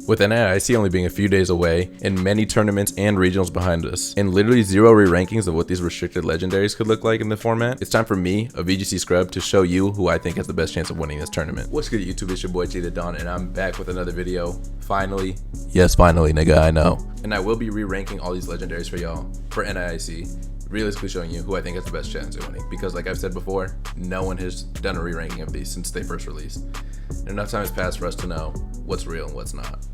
With NAIC only being a few days away, and many tournaments and regionals behind us, and literally zero re-rankings of what these restricted legendaries could look like in the format, it's time for me, a VGC scrub, to show you who I think has the best chance of winning this tournament. What's good YouTube, it's your boy GTheDon, and I'm back with another video. Finally. Yes, finally, nigga, I know. And I will be re-ranking all these legendaries for y'all, for NAIC. Realistically showing you who I think has the best chance of winning, because like I've said before, no one has done a re-ranking of these since they first released. And enough time has passed for us to know what's real and what's not.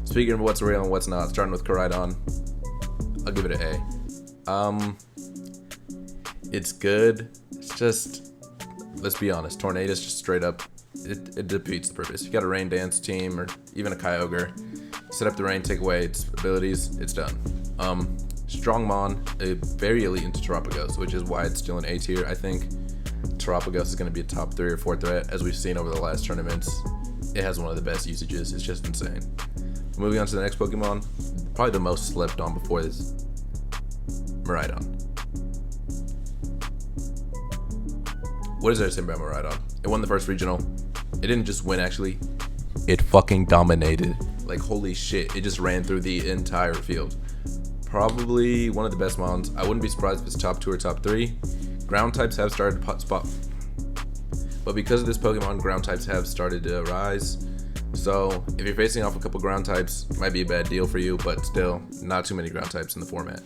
Speaking of what's real and what's not, starting with GTheDon, I'll give it an A. It's good. It's just, let's be honest, Tornado's just straight up, it defeats the purpose. You got a Rain Dance team or even a Kyogre, set up the Rain, take away its abilities, it's done. Strong Mon, a very elite into Terapagos, which is why it's still an A tier. I think Terapagos is going to be a top 3 or 4 threat, as we've seen over the last tournaments. It has one of the best usages. It's just insane. Moving on to the next Pokemon, probably the most slept on before this, Miraidon. What is there to say about Miraidon? It won the first regional. It didn't just win, actually. It fucking dominated. Like, holy shit. It just ran through the entire field. Probably one of the best mons. I wouldn't be surprised if it's top 2 or top 3. Ground types have started to spot. But because of this Pokemon, ground types have started to rise. So if you're facing off a couple ground types, it might be a bad deal for you, but still, not too many ground types in the format.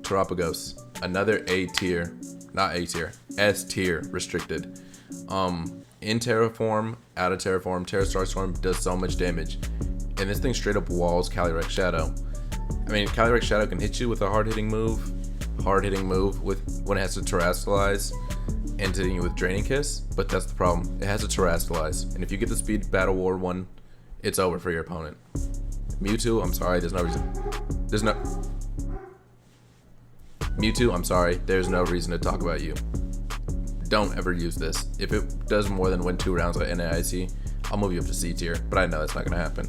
Terapagos, another A tier, not A tier, S tier restricted. In Terra form, out of Terra form, Terra Star Storm does so much damage. And this thing straight up walls Calyrex Shadow. I mean, Calyrex Shadow can hit you with a hard-hitting move with when it has to Terrasilize and hitting you with Draining Kiss, but that's the problem. It has to Terrasilize, and if you get the Speed Battle War one, it's over for your opponent. Mewtwo, I'm sorry, Mewtwo, I'm sorry, there's no reason to talk about you. Don't ever use this. If it does more than win 2 rounds at NAIC, I'll move you up to C tier, but I know that's not gonna happen.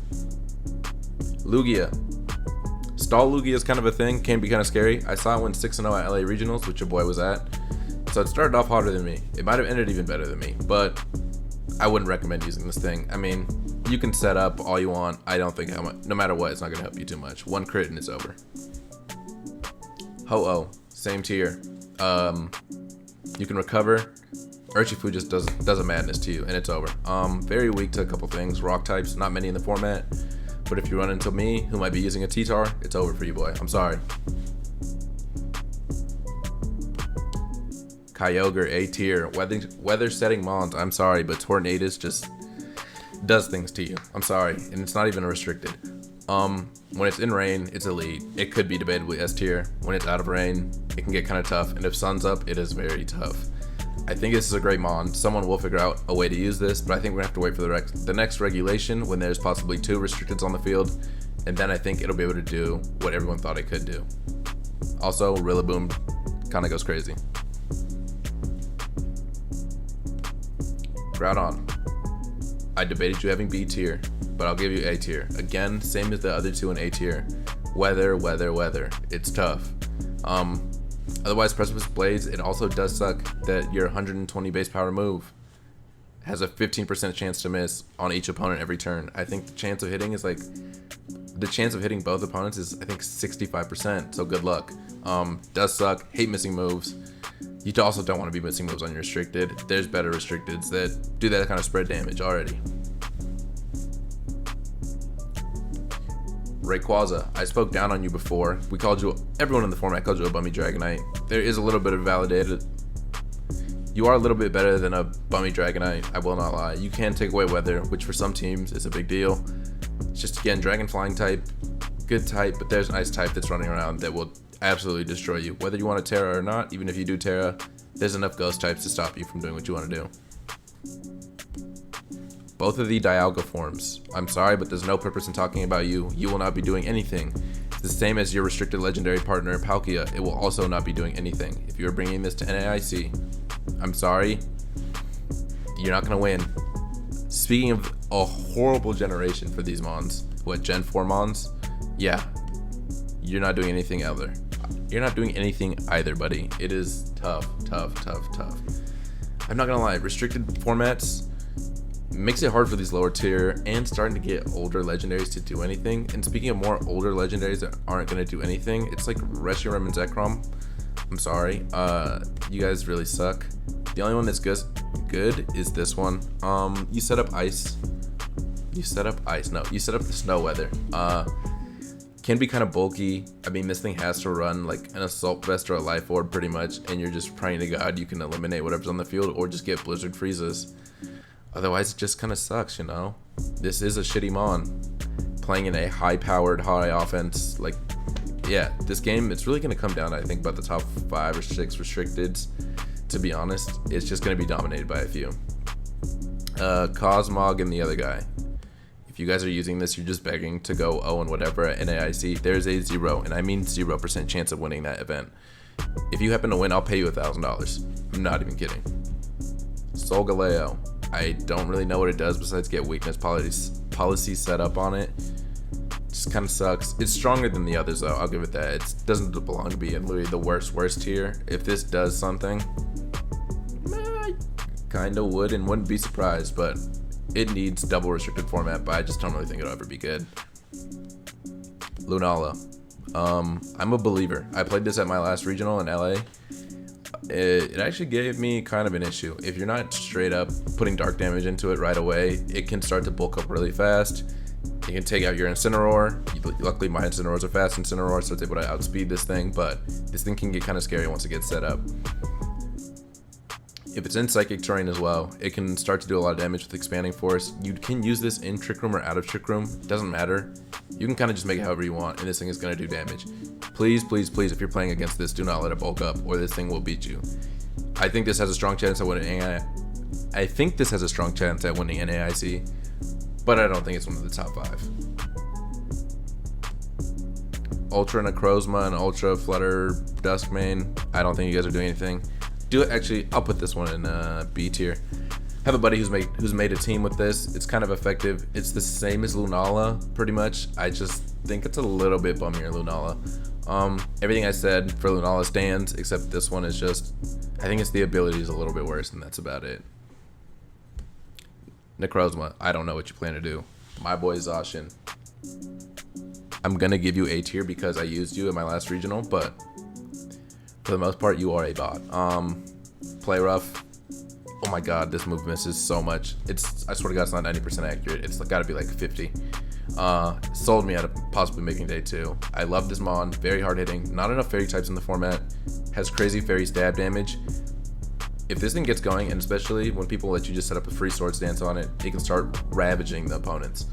Lugia. Stall Lugia is kind of a thing, can be kind of scary. I saw it win 6-0 at LA Regionals, which your boy was at. So it started off harder than me. It might have ended even better than me, but I wouldn't recommend using this thing. I mean, you can set up all you want. I don't think no matter what, it's not gonna help you too much. 1 crit and it's over. Ho-Oh, same tier. You can recover. Urshifu just does a madness to you, and it's over. Very weak to a couple things. Rock types, not many in the format. But if you run into me, who might be using a T-Tar, it's over for you, boy. I'm sorry. Kyogre, A tier. Weather setting mons, I'm sorry, but Tornadus just does things to you. I'm sorry, and it's not even restricted. When it's in rain, it's elite. It could be debatably S tier. When it's out of rain, it can get kind of tough, and if sun's up, it is very tough. I think this is a great mon. Someone will figure out a way to use this, but I think we're gonna have to wait for the next regulation when there's possibly 2 restricteds on the field, and then I think it'll be able to do what everyone thought it could do. Also, Rillaboom kind of goes crazy. GTheDon. I debated you having B tier, but I'll give you A tier. Again, same as the other 2 in A tier. Weather. It's tough. Otherwise, Precipice Blades, it also does suck that your 120 base power move has a 15% chance to miss on each opponent every turn. I think the chance of hitting both opponents is, I think, 65%, so good luck. Does suck, hate missing moves. You also don't want to be missing moves on your restricted. There's better restricteds that do that kind of spread damage already. Rayquaza, I spoke down on you before. Everyone in the format called you a bummy Dragonite. There is a little bit of validated. You are a little bit better than a bummy Dragonite, I will not lie. You can take away weather, which for some teams is a big deal. It's just, again, Dragon Flying type, good type, but there's an Ice type that's running around that will absolutely destroy you. Whether you want to Terra or not, even if you do Terra, there's enough Ghost types to stop you from doing what you want to do. Both of the Dialga forms, I'm sorry, but there's no purpose in talking about you. You will not be doing anything. It's the same as your restricted legendary partner, Palkia. It will also not be doing anything. If you are bringing this to NAIC, I'm sorry, you're not going to win. Speaking of a horrible generation for these mons, Gen 4 mons? Yeah, you're not doing anything either. You're not doing anything either, buddy. It is tough. I'm not going to lie, restricted formats, makes it hard for these lower tier and starting to get older legendaries to do anything. And speaking of more older legendaries that aren't going to do anything, it's like Reshiram and Zekrom. I'm sorry, you guys really suck. The only one that's good is this one. You set up ice. You set up the snow weather. Can be kind of bulky. I mean, this thing has to run like an assault vest or a life orb pretty much, and you're just praying to God you can eliminate whatever's on the field or just get blizzard freezes. Otherwise, it just kind of sucks, you know? This is a shitty mon. Playing in a high-powered, high offense, like, yeah, this game, it's really going to come down, I think, about the top 5 or 6 restricteds. To be honest, it's just going to be dominated by a few. Cosmog and the other guy. If you guys are using this, you're just begging to go 0 and whatever at NAIC. There's a 0, and I mean 0% chance of winning that event. If you happen to win, I'll pay you $1,000. I'm not even kidding. Solgaleo. I don't really know what it does besides get weakness policy set up on it. Just kind of sucks. It's stronger than the others though, I'll give it that. It doesn't belong to be in literally the worst tier. If this does something, I kind of would and wouldn't be surprised, but it needs double restricted format, but I just don't really think it'll ever be good. Lunala. I'm a believer. I played this at my last regional in LA. It actually gave me kind of an issue. If you're not straight up putting dark damage into it right away, it can start to bulk up really fast. You can take out your Incineroar. Luckily my Incineroars are fast Incineroar, so it's able to outspeed this thing, but this thing can get kind of scary once it gets set up. If it's in Psychic terrain as well, it can start to do a lot of damage with Expanding Force. You can use this in Trick Room or out of Trick Room. It doesn't matter. You can kind of just make it however you want, and this thing is going to do damage. Please, please, please, if you're playing against this, do not let it bulk up, or this thing will beat you. I think this has a strong chance at winning NAIC, but I don't think it's one of the top 5. Ultra Necrozma and Ultra Flutter Duskmane. I don't think you guys are doing anything. Actually, I'll put this one in B tier. Have a buddy who's made a team with this. It's kind of effective. It's the same as Lunala, pretty much. I just think it's a little bit bummier Lunala. Everything I said for Lunala stands, except this one is just, I think it's the ability is a little bit worse, and that's about it. Necrozma, I don't know what you plan to do. My boy Zacian. I'm gonna give you A tier because I used you in my last regional, but for the most part, you are a bot. Play rough. Oh my god, this move misses so much. I swear to god, it's not 90% accurate. It's gotta be like 50. Sold me out of possibly making day 2. I love this mon, very hard hitting. Not enough fairy types in the format. Has crazy fairy stab damage. If this thing gets going, and especially when people let you just set up a free sword stance on it, it can start ravaging the opponents.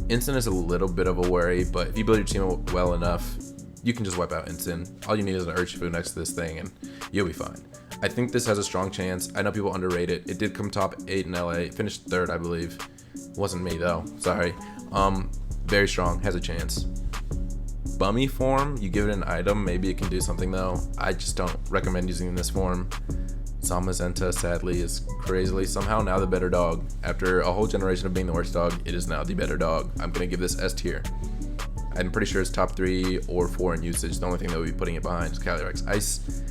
Instant is a little bit of a worry, but if you build your team up well enough, you can just wipe out Instant. All you need is an Urshifu next to this thing, and you'll be fine. I think this has a strong chance. I know people underrate it. It did come top 8 in LA. It finished 3rd, I believe. Wasn't me, though. Sorry. Very strong. Has a chance. Bummy form, you give it an item. Maybe it can do something, though. I just don't recommend using it in this form. Zamazenta, sadly, is crazily somehow now the better dog. After a whole generation of being the worst dog, it is now the better dog. I'm going to give this S tier. I'm pretty sure it's top 3 or 4 in usage. The only thing that we'll be putting it behind is Calyrex Ice.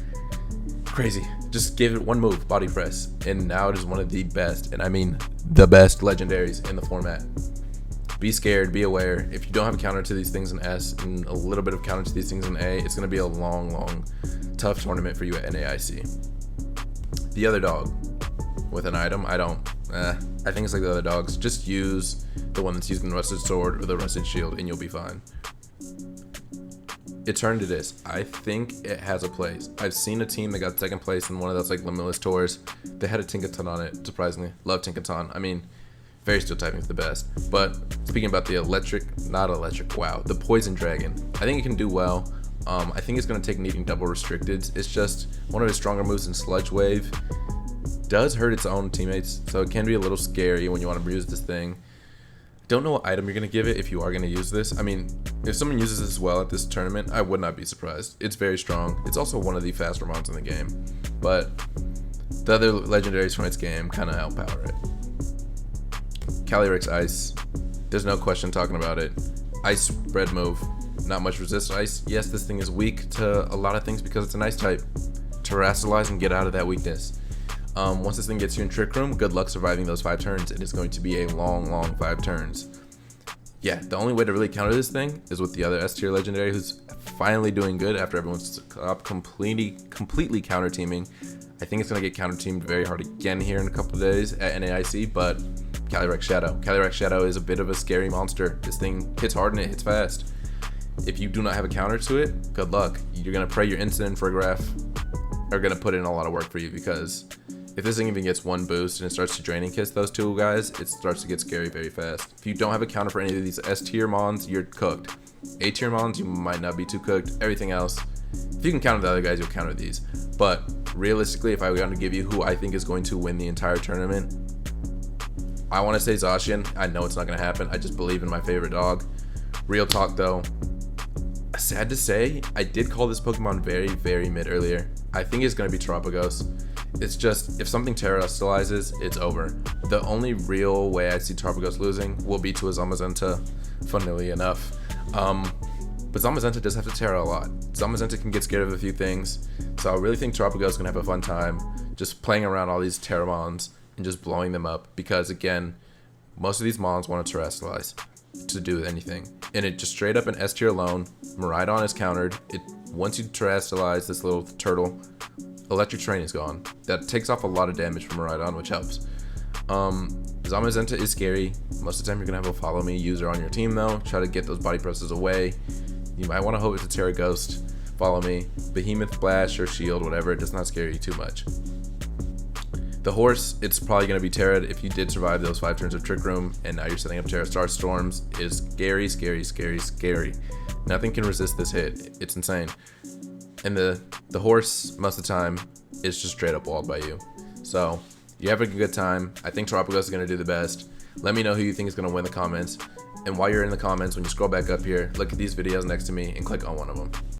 Crazy. Just give it one move, body press, and now it is one of the best, and I mean the best legendaries in the format. Be scared, be aware. If you don't have a counter to these things in S and a little bit of counter to these things in A, it's going to be a long, tough tournament for you at NAIC. The other dog with an item, I think it's like the other dogs. Just use the one that's using the Rusted Sword or the Rusted Shield and you'll be fine. Eternidus, I think it has a place. I've seen a team that got 2nd place in one of those like Limitless Tours. They had a Tinkaton on it, surprisingly. Love Tinkaton. I mean, Fairy Steel typing is the best. But speaking about the the Poison Dragon, I think it can do well. I think it's going to take needing double restricted. It's just one of his stronger moves in Sludge Wave. Does hurt its own teammates, so it can be a little scary when you want to use this thing. Don't know what item you're going to give it if you are going to use this. I mean, if someone uses this well at this tournament, I would not be surprised. It's very strong. It's also one of the faster mons in the game, but the other legendaries from its game kind of outpower it. Calyrex Ice, there's no question talking about it. Ice spread move, not much resist ice. Yes, this thing is weak to a lot of things because it's an ice type. Terrasilize and get out of that weakness. Once this thing gets you in Trick Room, good luck surviving those 5 turns. It is going to be a long 5 turns. Yeah, the only way to really counter this thing is with the other S tier legendary who's finally doing good after everyone's up completely counter teaming. I think it's going to get counter teamed very hard again here in a couple of days at NAIC, but Calyrex Shadow. Calyrex Shadow is a bit of a scary monster. This thing hits hard and it hits fast. If you do not have a counter to it, good luck. You're going to pray your instant for a graph are going to put in a lot of work for you, because if this thing even gets 1 boost and it starts to draining kiss those 2 guys, it starts to get scary very fast. If you don't have a counter for any of these S tier mons, you're cooked. A tier mons, you might not be too cooked. Everything else, if you can counter the other guys, you'll counter these. But realistically, if I were going to give you who I think is going to win the entire tournament, I want to say Zacian. I know it's not going to happen. I just believe in my favorite dog. Real talk though, sad to say, I did call this Pokemon very mid earlier. I think it's going to be Terapagos. It's just, if something terastallizes, it's over. The only real way I see Terapagos losing will be to a Zamazenta, funnily enough. But Zamazenta does have to Terra a lot. Zamazenta can get scared of a few things, so I really think Terapagos is going to have a fun time just playing around all these Terramons and just blowing them up, because again, most of these mons want to terastallize to do anything. And it just straight up an S tier alone, Miraidon is countered. Once you terastallize this little turtle, Electric Terrain is gone. That takes off a lot of damage from Miraidon, which helps. Zamazenta is scary. Most of the time you're going to have a follow me user on your team though. Try to get those body presses away. You might want to hope it's a Terra Ghost. Follow me. Behemoth Flash or Shield, whatever, it does not scare you too much. The horse, it's probably going to be Terra if you did survive those 5 turns of Trick Room, and now you're setting up Terra Star Storms. It is scary. Nothing can resist this hit. It's insane. And the horse, most of the time, is just straight up walled by you. So, you're having a good time. I think Terapagos is going to do the best. Let me know who you think is going to win the comments. And while you're in the comments, when you scroll back up here, look at these videos next to me and click on one of them.